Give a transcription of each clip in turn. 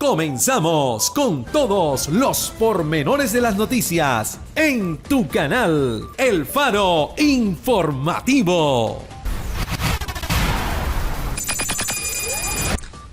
Comenzamos con todos los pormenores de las noticias en tu canal, El Faro Informativo.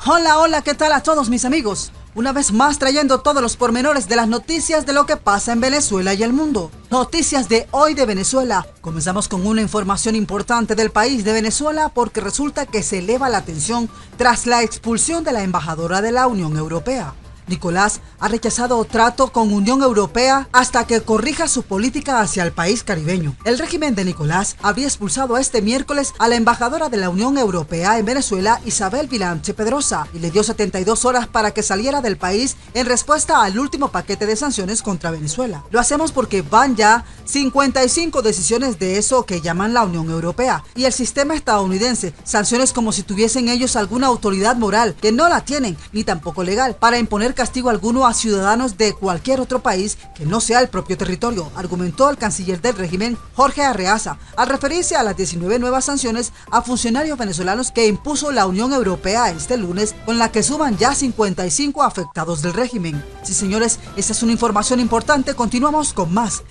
Hola, ¿qué tal a todos mis amigos? Una vez más trayendo todos los pormenores de las noticias de lo que pasa en Venezuela y el mundo. Noticias de hoy de Venezuela. Comenzamos con una información importante del país de Venezuela porque resulta que se eleva la tensión tras la expulsión de la embajadora de la Unión Europea. Nicolás ha rechazado trato con Unión Europea hasta que corrija su política hacia el país caribeño. El régimen de Nicolás habría expulsado este miércoles a la embajadora de la Unión Europea en Venezuela, Isabel Vilante Pedrosa, y le dio 72 horas para que saliera del país en respuesta al último paquete de sanciones contra Venezuela. Lo hacemos porque van ya 55 decisiones de eso que llaman la Unión Europea y el sistema estadounidense, sanciones como si tuviesen ellos alguna autoridad moral, que no la tienen, ni tampoco legal, para imponer castigo alguno a ciudadanos de cualquier otro país que no sea el propio territorio, argumentó el canciller del régimen, Jorge Arreaza, al referirse a las 19 nuevas sanciones a funcionarios venezolanos que impuso la Unión Europea este lunes, con la que suman ya 55 afectados del régimen. Sí, señores, esa es una información importante. Continuamos con más.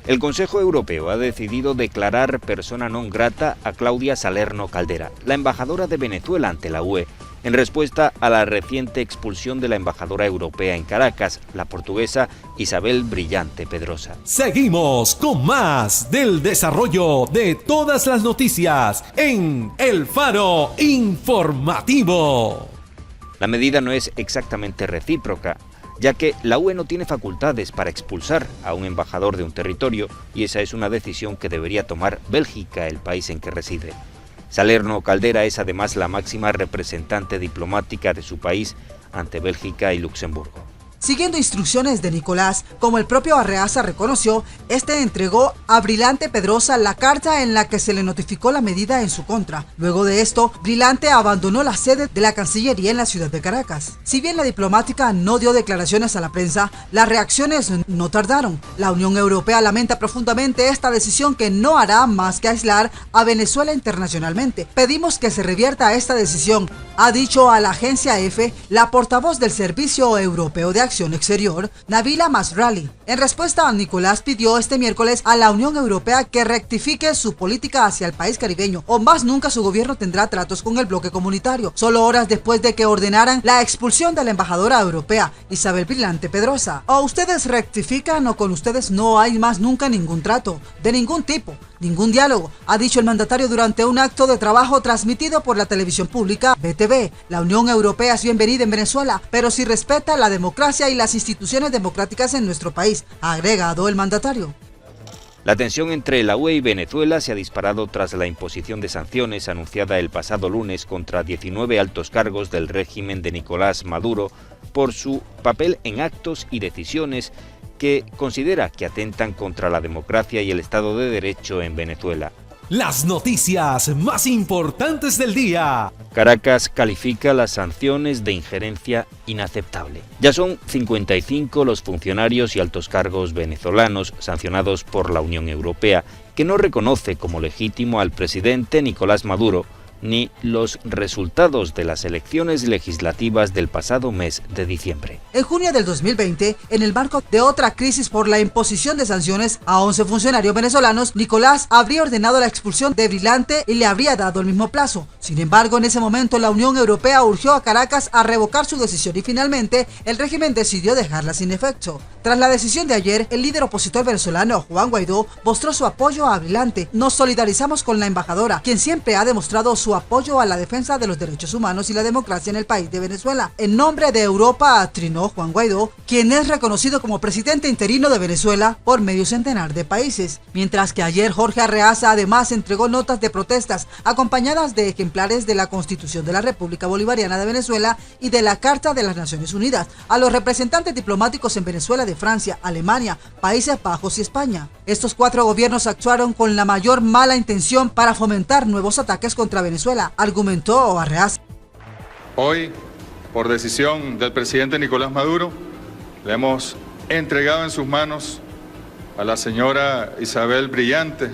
El Consejo Europeo ha decidido declarar persona non grata a Claudia Salerno Caldera, la embajadora de Venezuela ante la UE, en respuesta a la reciente expulsión de la embajadora europea en Caracas, la portuguesa Isabel Vilante Pedrosa. Seguimos con más del desarrollo de todas las noticias en El Faro Informativo. La medida no es exactamente recíproca, ya que la UE no tiene facultades para expulsar a un embajador de un territorio y esa es una decisión que debería tomar Bélgica, el país en que reside. Salerno Caldera es además la máxima representante diplomática de su país ante Bélgica y Luxemburgo. Siguiendo instrucciones de Nicolás, como el propio Arreaza reconoció, este entregó a Vilante Pedrosa la carta en la que se le notificó la medida en su contra. Luego de esto, Vilante abandonó la sede de la Cancillería en la ciudad de Caracas. Si bien la diplomática no dio declaraciones a la prensa, las reacciones no tardaron. La Unión Europea lamenta profundamente esta decisión que no hará más que aislar a Venezuela internacionalmente. Pedimos que se revierta esta decisión, ha dicho a la agencia EFE la portavoz del Servicio Europeo de Acción Exterior, Nabila Masrali. En respuesta, a Nicolás pidió este miércoles a la Unión Europea que rectifique su política hacia el país caribeño, o más nunca su gobierno tendrá tratos con el bloque comunitario, solo horas después de que ordenaran la expulsión de la embajadora europea, Isabel Vilante Pedrosa. O ustedes rectifican o con ustedes no hay más nunca ningún trato, de ningún tipo, ningún diálogo, ha dicho el mandatario durante un acto de trabajo transmitido por la televisión pública BTV. La Unión Europea es bienvenida en Venezuela, pero si respeta la democracia y las instituciones democráticas en nuestro país, ha agregado el mandatario. La tensión entre la UE y Venezuela se ha disparado tras la imposición de sanciones anunciada el pasado lunes contra 19 altos cargos del régimen de Nicolás Maduro por su papel en actos y decisiones que considera que atentan contra la democracia y el Estado de Derecho en Venezuela. Las noticias más importantes del día. Caracas califica las sanciones de injerencia inaceptable. Ya son 55 los funcionarios y altos cargos venezolanos sancionados por la Unión Europea, que no reconoce como legítimo al presidente Nicolás Maduro ni los resultados de las elecciones legislativas del pasado mes de diciembre. En junio del 2020, en el marco de otra crisis por la imposición de sanciones a 11 funcionarios venezolanos, Nicolás habría ordenado la expulsión de Vilante y le habría dado el mismo plazo. Sin embargo, en ese momento la Unión Europea urgió a Caracas a revocar su decisión y finalmente el régimen decidió dejarla sin efecto. Tras la decisión de ayer, el líder opositor venezolano Juan Guaidó mostró su apoyo a Vilante. Nos solidarizamos con la embajadora, quien siempre ha demostrado su apoyo a la defensa de los derechos humanos y la democracia en el país de Venezuela. En nombre de Europa, trinó Juan Guaidó, quien es reconocido como presidente interino de Venezuela por medio centenar de países. Mientras que ayer Jorge Arreaza además entregó notas de protestas acompañadas de ejemplares de la Constitución de la República Bolivariana de Venezuela y de la Carta de las Naciones Unidas a los representantes diplomáticos en Venezuela de Francia, Alemania, Países Bajos y España. Estos 4 gobiernos actuaron con la mayor mala intención para fomentar nuevos ataques contra Venezuela, argumentó Arreaza. Hoy, por decisión del presidente Nicolás Maduro, le hemos entregado en sus manos a la señora Isabel Vilante,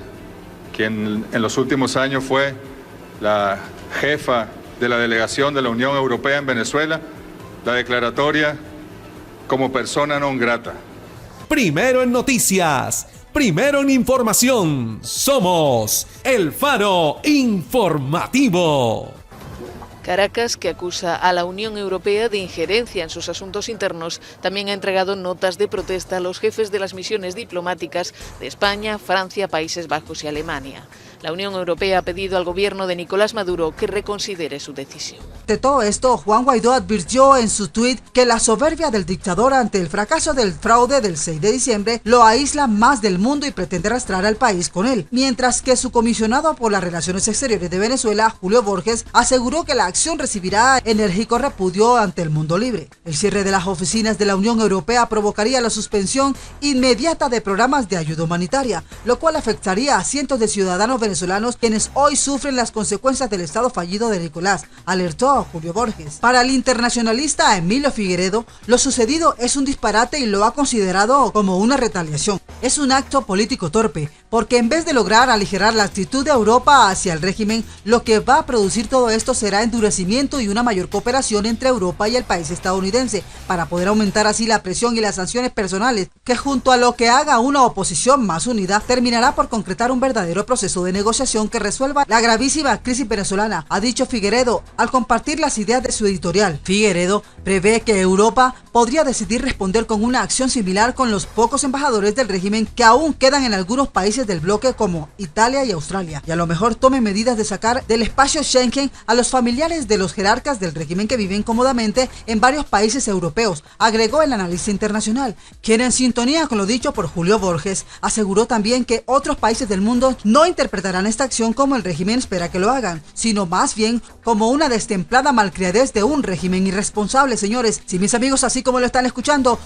quien en los últimos años fue la jefa de la delegación de la Unión Europea en Venezuela, la declaratoria como persona non grata. Primero en noticias, primero en información. Somos El Faro Informativo. Caracas, que acusa a la Unión Europea de injerencia en sus asuntos internos, también ha entregado notas de protesta a los jefes de las misiones diplomáticas de España, Francia, Países Bajos y Alemania. La Unión Europea ha pedido al gobierno de Nicolás Maduro que reconsidere su decisión. De todo esto, Juan Guaidó advirtió en su tuit que la soberbia del dictador ante el fracaso del fraude del 6 de diciembre lo aísla más del mundo y pretende arrastrar al país con él. Mientras que su comisionado por las Relaciones Exteriores de Venezuela, Julio Borges, aseguró que la acción recibirá enérgico repudio ante el mundo libre. El cierre de las oficinas de la Unión Europea provocaría la suspensión inmediata de programas de ayuda humanitaria, lo cual afectaría a cientos de ciudadanos venezolanos quienes hoy sufren las consecuencias del estado fallido de Nicolás, alertó Julio Borges. Para el internacionalista Emilio Figueredo, lo sucedido es un disparate y lo ha considerado como una retaliación. Es un acto político torpe, porque en vez de lograr aligerar la actitud de Europa hacia el régimen, lo que va a producir todo esto será endurecimiento y una mayor cooperación entre Europa y el país estadounidense, para poder aumentar así la presión y las sanciones personales, que junto a lo que haga una oposición más unida, terminará por concretar un verdadero proceso de negociación que resuelva la gravísima crisis venezolana, ha dicho Figueredo al compartir las ideas de su editorial. Figueredo prevé que Europa podría decidir responder con una acción similar con los pocos embajadores del régimen que aún quedan en algunos países del bloque como Italia y Australia, y a lo mejor tome medidas de sacar del espacio Schengen a los familiares de los jerarcas del régimen que viven cómodamente en varios países europeos, agregó el analista internacional, quien en sintonía con lo dicho por Julio Borges, aseguró también que otros países del mundo no interpretarán esta acción como el régimen espera que lo hagan, sino más bien como una destemplada malcriadez de un régimen irresponsable, señores. Si mis amigos así como lo están escuchando...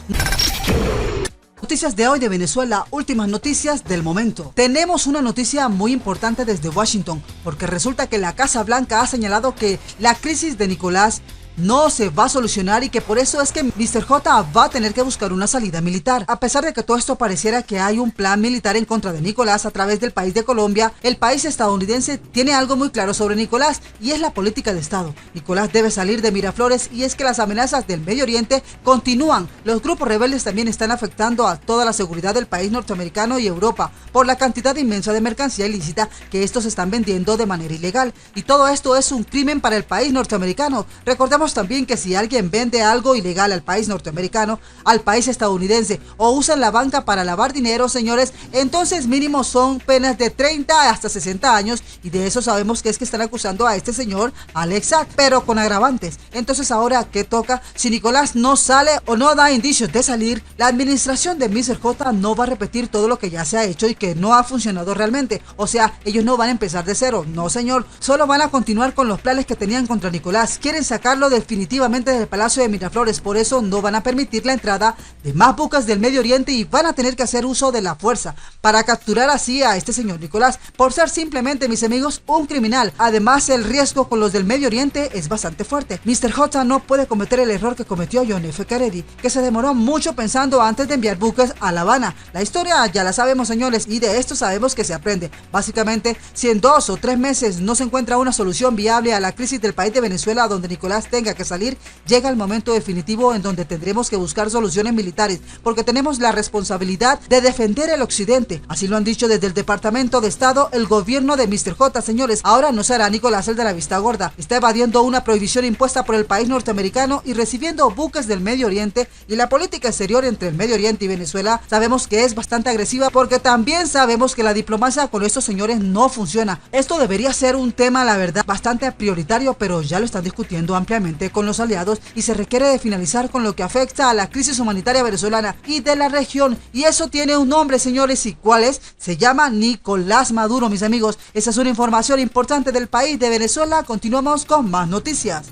Noticias de hoy de Venezuela, últimas noticias del momento. Tenemos una noticia muy importante desde Washington, porque resulta que la Casa Blanca ha señalado que la crisis de Nicolás no se va a solucionar y que por eso es que Mr. J va a tener que buscar una salida militar. A pesar de que todo esto pareciera que hay un plan militar en contra de Nicolás a través del país de Colombia, el país estadounidense tiene algo muy claro sobre Nicolás y es la política de Estado. Nicolás debe salir de Miraflores y es que las amenazas del Medio Oriente continúan. Los grupos rebeldes también están afectando a toda la seguridad del país norteamericano y Europa por la cantidad inmensa de mercancía ilícita que estos están vendiendo de manera ilegal. Y todo esto es un crimen para el país norteamericano. Recordemos también que si alguien vende algo ilegal al país norteamericano, al país estadounidense o usa la banca para lavar dinero, señores, entonces mínimo son penas de 30 hasta 60 años y de eso sabemos que es que están acusando a este señor Alex Saab, pero con agravantes. Entonces ahora, ¿qué toca? Si Nicolás no sale o no da indicios de salir, la administración de Mr. J no va a repetir todo lo que ya se ha hecho y que no ha funcionado realmente. O sea, ellos no van a empezar de cero, no señor, solo van a continuar con los planes que tenían contra Nicolás. Quieren sacarlo definitivamente del Palacio de Miraflores, por eso no van a permitir la entrada de más buques del Medio Oriente y van a tener que hacer uso de la fuerza para capturar así a este señor Nicolás, por ser simplemente, mis amigos, un criminal. Además, el riesgo con los del Medio Oriente es bastante fuerte. Mr. J no puede cometer el error que cometió John F. Kennedy, que se demoró mucho pensando antes de enviar buques a La Habana. La historia ya la sabemos, señores, y de esto sabemos que se aprende. Básicamente, si en 2 o 3 meses no se encuentra una solución viable a la crisis del país de Venezuela donde Nicolás tenga que salir, llega el momento definitivo en donde tendremos que buscar soluciones militares, porque tenemos la responsabilidad de defender el occidente. Así lo han dicho desde el Departamento de Estado, el gobierno de Mr. J, señores. Ahora no será Nicolás el de la vista gorda, está evadiendo una prohibición impuesta por el país norteamericano y recibiendo buques del Medio Oriente, y la política exterior entre el Medio Oriente y Venezuela sabemos que es bastante agresiva, porque también sabemos que la diplomacia con estos señores no funciona. Esto debería ser un tema, la verdad, bastante prioritario, pero ya lo están discutiendo ampliamente con los aliados y se requiere de finalizar con lo que afecta a la crisis humanitaria venezolana y de la región, y eso tiene un nombre, señores. ¿Y cuál es? Se llama Nicolás Maduro, mis amigos. Esa es una información importante del país de Venezuela. Continuamos con más noticias.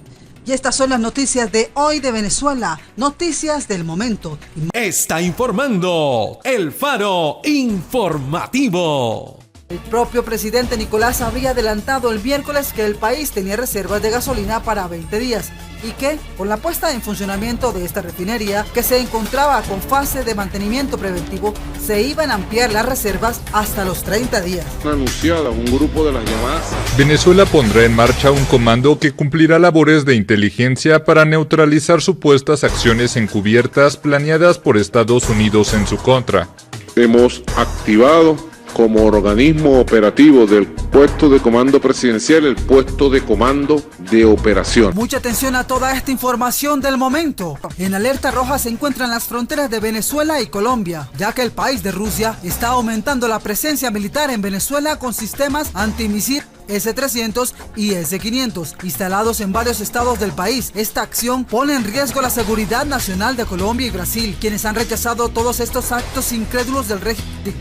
Y estas son las noticias de hoy de Venezuela, noticias del momento. Está informando El Faro Informativo. El propio presidente Nicolás habría adelantado el miércoles que el país tenía reservas de gasolina para 20 días. y que, con la puesta en funcionamiento de esta refinería, que se encontraba con fase de mantenimiento preventivo, se iban a ampliar las reservas hasta los 30 días. Anunciada un grupo de las llamadas. Venezuela pondrá en marcha un comando que cumplirá labores de inteligencia para neutralizar supuestas acciones encubiertas planeadas por Estados Unidos en su contra. Hemos activado como organismo operativo del puesto de comando presidencial el puesto de comando de operación. Mucha atención a toda esta información del momento. En alerta roja se encuentran las fronteras de Venezuela y Colombia, ya que el país de Rusia está aumentando la presencia militar en Venezuela con sistemas antimisil S-300 y S-500 instalados en varios estados del país. Esta acción pone en riesgo la seguridad nacional de Colombia y Brasil, quienes han rechazado todos estos actos incrédulos del régimen.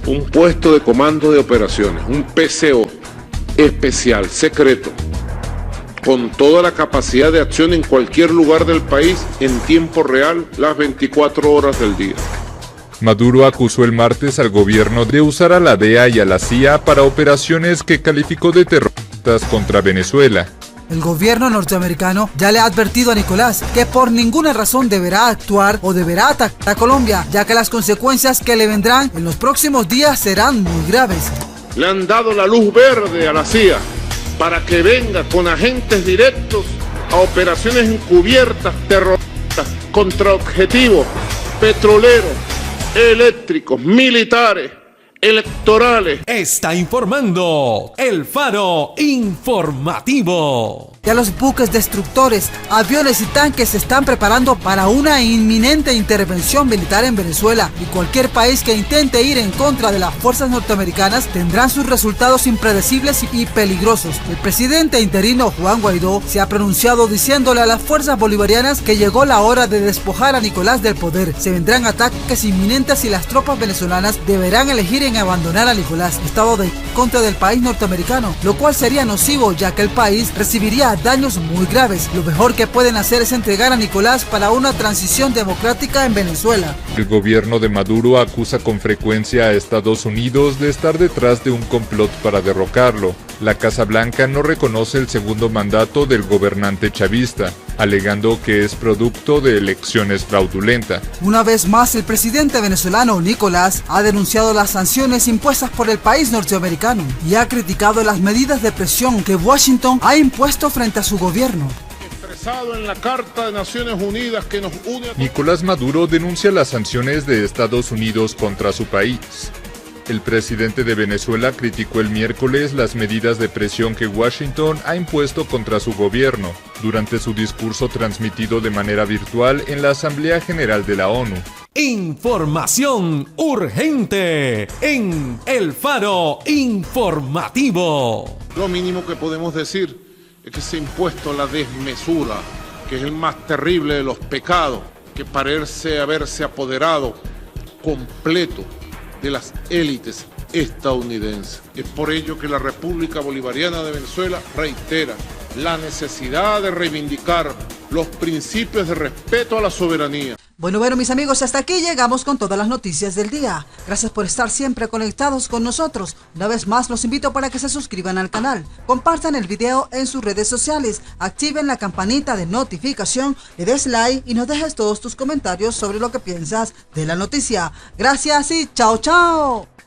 Un puesto de comando de operaciones, un PCO especial, secreto, con toda la capacidad de acción en cualquier lugar del país en tiempo real, las 24 horas del día. Maduro acusó el martes al gobierno de usar a la DEA y a la CIA para operaciones que calificó de terroristas contra Venezuela. El gobierno norteamericano ya le ha advertido a Nicolás que por ninguna razón deberá actuar o deberá atacar a Colombia, ya que las consecuencias que le vendrán en los próximos días serán muy graves. Le han dado la luz verde a la CIA para que venga con agentes directos a operaciones encubiertas terroristas contra objetivos petroleros, eléctricos, militares, electorales. Está informando El Faro Informativo. Ya los buques destructores, aviones y tanques se están preparando para una inminente intervención militar en Venezuela, y cualquier país que intente ir en contra de las fuerzas norteamericanas tendrán sus resultados impredecibles y peligrosos. El presidente interino Juan Guaidó se ha pronunciado diciéndole a las fuerzas bolivarianas que llegó la hora de despojar a Nicolás del poder. Se vendrán ataques inminentes y las tropas venezolanas deberán elegir en abandonar a Nicolás, estado de contra del país norteamericano, lo cual sería nocivo, ya que el país recibiría daños muy graves. Lo mejor que pueden hacer es entregar a Nicolás para una transición democrática en Venezuela. El gobierno de Maduro acusa con frecuencia a Estados Unidos de estar detrás de un complot para derrocarlo. La Casa Blanca no reconoce el segundo mandato del gobernante chavista, alegando que es producto de elecciones fraudulentas. Una vez más, el presidente venezolano Nicolás ha denunciado las sanciones impuestas por el país norteamericano y ha criticado las medidas de presión que Washington ha impuesto frente a su gobierno. Expresado en la Carta de Naciones Unidas que nos une a... Nicolás Maduro denuncia las sanciones de Estados Unidos contra su país. El presidente de Venezuela criticó el miércoles las medidas de presión que Washington ha impuesto contra su gobierno durante su discurso transmitido de manera virtual en la Asamblea General de la ONU. Información urgente en El Faro Informativo. Lo mínimo que podemos decir es que se ha impuesto la desmesura, que es el más terrible de los pecados, que parece haberse apoderado completo de las élites estadounidenses. Es por ello que la República Bolivariana de Venezuela reitera la necesidad de reivindicar los principios de respeto a la soberanía. Bueno, mis amigos, hasta aquí llegamos con todas las noticias del día. Gracias por estar siempre conectados con nosotros. Una vez más, los invito para que se suscriban al canal, compartan el video en sus redes sociales, activen la campanita de notificación, le des like y nos dejes todos tus comentarios sobre lo que piensas de la noticia. Gracias y chao, chao.